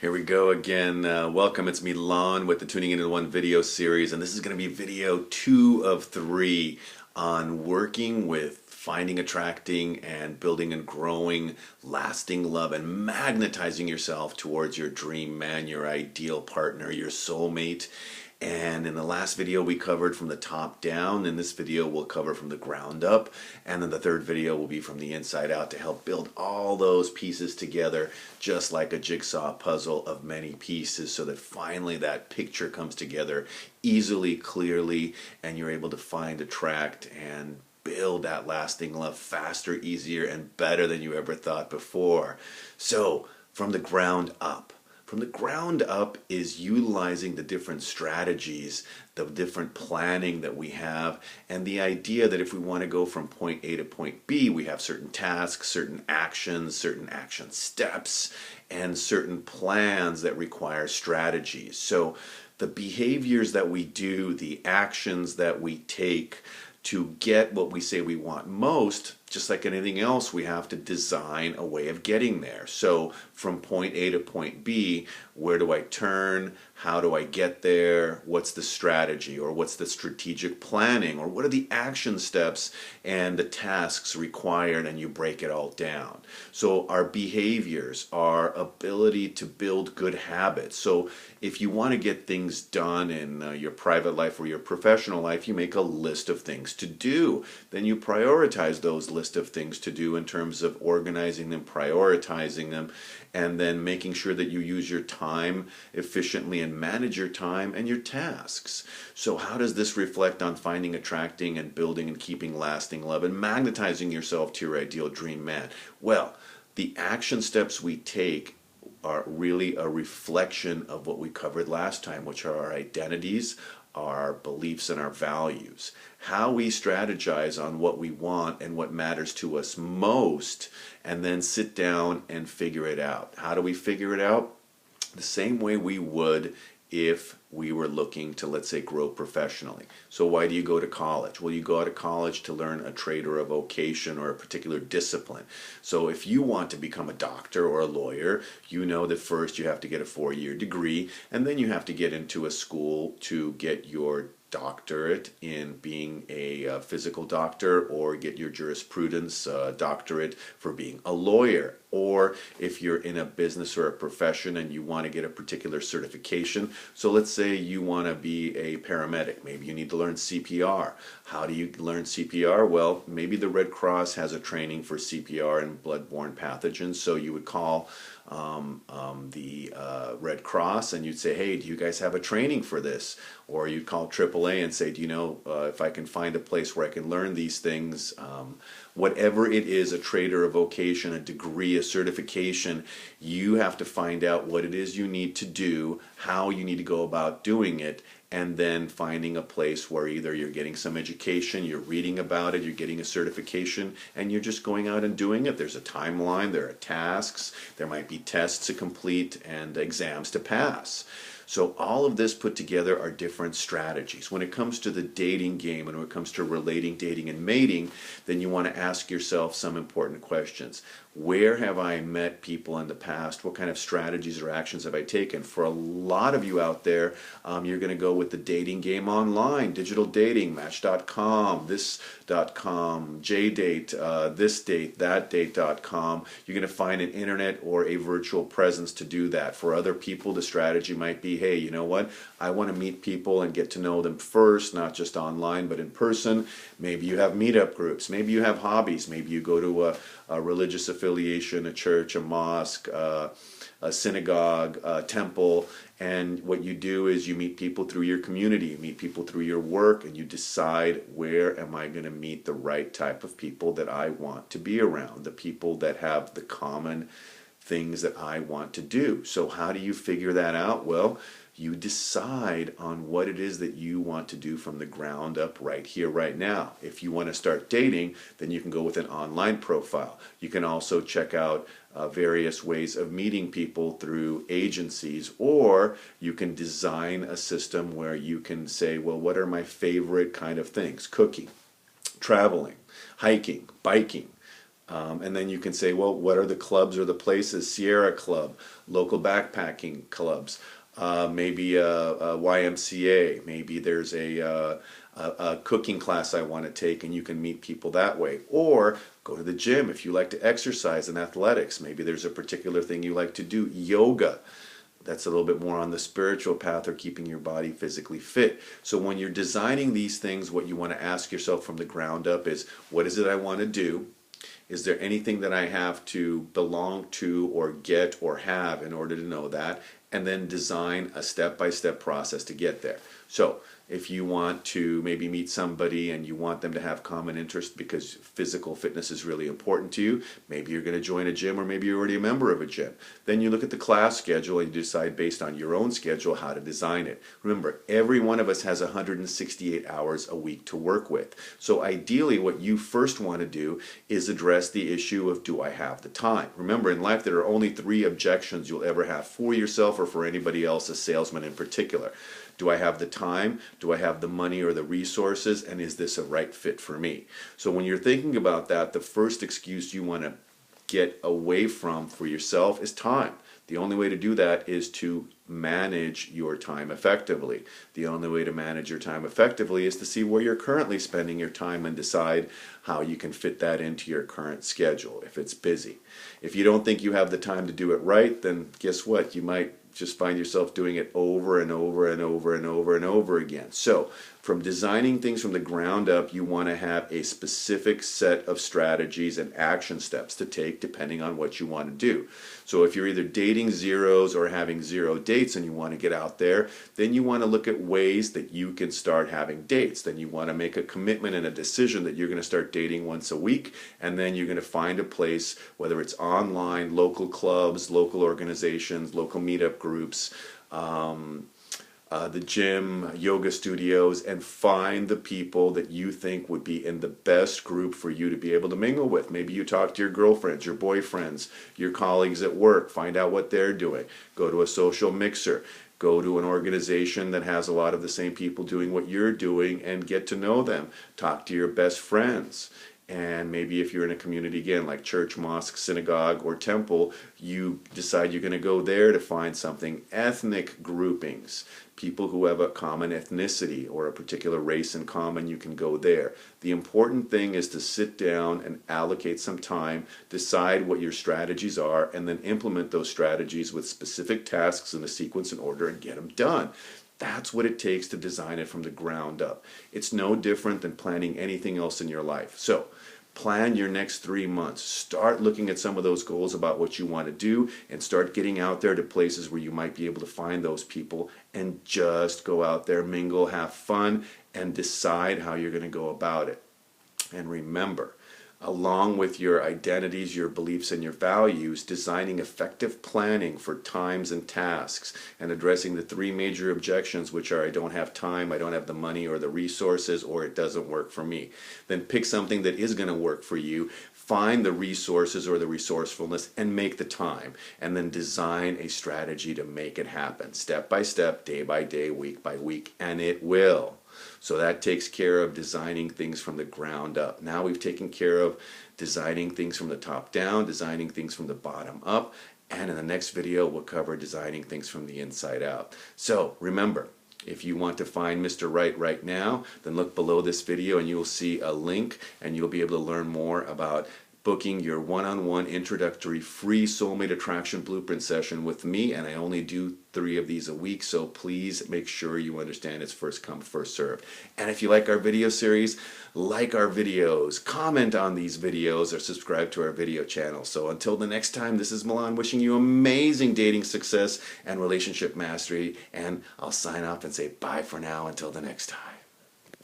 Here we go again. Welcome, it's Milan with the Tuning Into One video series, and this is going to be video 2 of 3 on working with finding, attracting, and building and growing lasting love and magnetizing yourself towards your dream man, your ideal partner, your soulmate. And in the last video we covered from the top down. In this video we'll cover from the ground up, and then the third video will be from the inside out to help build all those pieces together just like a jigsaw puzzle of many pieces, so that finally that picture comes together easily, clearly, and you're able to find, attract, and build that lasting love faster, easier, and better than you ever thought before. So from the ground up. From the ground up is utilizing the different strategies, the different planning that we have, and the idea that if we want to go from point A to point B, we have certain tasks, certain action steps, and certain plans that require strategies. So the behaviors that we do, the actions that we take to get what we say we want most, just like anything else, we have to design a way of getting there. So from point A to point B, where do I turn? How do I get there? What's the strategy, or what's the strategic planning, or what are the action steps and the tasks required, and you break it all down. So our behaviors, our ability to build good habits. So if you want to get things done in your private life or your professional life, you make a list of things to do. Then you prioritize those list of things to do in terms of organizing them, prioritizing them, and then making sure that you use your time efficiently and manage your time and your tasks. So how does this reflect on finding, attracting, and building and keeping lasting love and magnetizing yourself to your ideal dream man? Well, the action steps we take are really a reflection of what we covered last time, which are our identities, our beliefs, and our values. How we strategize on what we want and what matters to us most, and then sit down and figure it out. How do we figure it out? The same way we would if we were looking to, let's say, grow professionally. So why do you go to college? Well, you go out of college to learn a trade or a vocation or a particular discipline. So if you want to become a doctor or a lawyer, you know that first you have to get a 4-year degree, and then you have to get into a school to get your doctorate in being a physical doctor, or get your jurisprudence doctorate for being a lawyer. Or if you're in a business or a profession and you want to get a particular certification, so let's say you want to be a paramedic, maybe you need to learn CPR. How do you learn CPR? Well, maybe the Red Cross has a training for CPR and bloodborne pathogens, so you would call the Red Cross and you'd say, hey, do you guys have a training for this? Or you'd call AAA and say, do you know if I can find a place where I can learn these things? Whatever it is, a trade or a vocation, a degree, a certification, you have to find out what it is you need to do, how you need to go about doing it, and then finding a place where either you're getting some education, you're reading about it, you're getting a certification, and you're just going out and doing it. There's a timeline, there are tasks, there might be tests to complete and exams to pass. So all of this put together are different strategies. When it comes to the dating game and when it comes to relating, dating, and mating, then you want to ask yourself some important questions. Where have I met people in the past? What kind of strategies or actions have I taken? For a lot of you out there, you're going to go with the dating game online, digital dating, Match.com, this.com, JDate, this date, that date.com. You're going to find an internet or a virtual presence to do that. For other people, the strategy might be, hey, you know what? I want to meet people and get to know them first, not just online, but in person. Maybe you have meetup groups. Maybe you have hobbies. Maybe you go to a religious affiliation, a church, a mosque, a synagogue, a temple, and what you do is you meet people through your community, you meet people through your work, and you decide, where am I going to meet the right type of people that I want to be around, the people that have the common things that I want to do. So how do you figure that out? Well, you decide on what it is that you want to do from the ground up right here, right now. If you want to start dating, then you can go with an online profile. You can also check out various ways of meeting people through agencies, or you can design a system where you can say, well, what are my favorite kind of things? Cooking, traveling, hiking, biking, And then you can say, well, what are the clubs or the places? Sierra Club, local backpacking clubs, maybe a YMCA, maybe there's a cooking class I want to take, and you can meet people that way. Or go to the gym if you like to exercise and athletics. Maybe there's a particular thing you like to do, yoga. That's a little bit more on the spiritual path, or keeping your body physically fit. So when you're designing these things, what you want to ask yourself from the ground up is, what is it I want to do? Is there anything that I have to belong to or get or have in order to know that? And then design a step-by-step process to get there. So if you want to maybe meet somebody and you want them to have common interest because physical fitness is really important to you, maybe you're going to join a gym, or maybe you're already a member of a gym. Then you look at the class schedule and you decide based on your own schedule how to design it. Remember, every one of us has 168 hours a week to work with. So ideally what you first want to do is address the issue of, do I have the time? Remember, in life there are only 3 objections you'll ever have for yourself or for anybody else, a salesman in particular. Do I have the time? Do I have the money or the resources? And is this a right fit for me? So when you're thinking about that, the first excuse you want to get away from for yourself is time. The only way to do that is to manage your time effectively. The only way to manage your time effectively is to see where you're currently spending your time and decide how you can fit that into your current schedule if it's busy. If you don't think you have the time to do it right, then guess what? You might just find yourself doing it over and over and over and over and over again. So from designing things from the ground up, you want to have a specific set of strategies and action steps to take depending on what you want to do. So if you're either dating zeros or having 0 dates and you want to get out there, then you want to look at ways that you can start having dates. Then you want to make a commitment and a decision that you're going to start dating once a week, and then you're going to find a place, whether it's online, local clubs, local organizations, local meetup groups, the gym, yoga studios, and find the people that you think would be in the best group for you to be able to mingle with. Maybe you talk to your girlfriends, your boyfriends, your colleagues at work, find out what they're doing. Go to a social mixer. Go to an organization that has a lot of the same people doing what you're doing and get to know them. Talk to your best friends. And maybe if you're in a community, again, like church, mosque, synagogue, or temple, you decide you're going to go there to find something. Ethnic groupings, people who have a common ethnicity or a particular race in common, you can go there. The important thing is to sit down and allocate some time, decide what your strategies are, and then implement those strategies with specific tasks in a sequence and order and get them done. That's what it takes to design it from the ground up. It's no different than planning anything else in your life. So plan your next 3 months. Start looking at some of those goals about what you want to do, and start getting out there to places where you might be able to find those people, and just go out there, mingle, have fun, and decide how you're going to go about it. And remember, along with your identities, your beliefs, and your values, designing effective planning for times and tasks, and addressing the 3 major objections, which are, I don't have time, I don't have the money or the resources, or it doesn't work for me. Then pick something that is going to work for you, find the resources or the resourcefulness, and make the time, and then design a strategy to make it happen, step by step, day by day, week by week, and it will. So that takes care of designing things from the ground up. Now we've taken care of designing things from the top down, designing things from the bottom up, and in the next video we'll cover designing things from the inside out. So remember, if you want to find Mr. Right right now, then look below this video and you'll see a link, and you'll be able to learn more about booking your one-on-one introductory free Soulmate Attraction Blueprint session with me, and I only do 3 of these a week, so please make sure you understand it's first come, first served. And if you like our video series, like our videos, comment on these videos, or subscribe to our video channel. So until the next time, this is Milan wishing you amazing dating success and relationship mastery, and I'll sign off and say bye for now until the next time.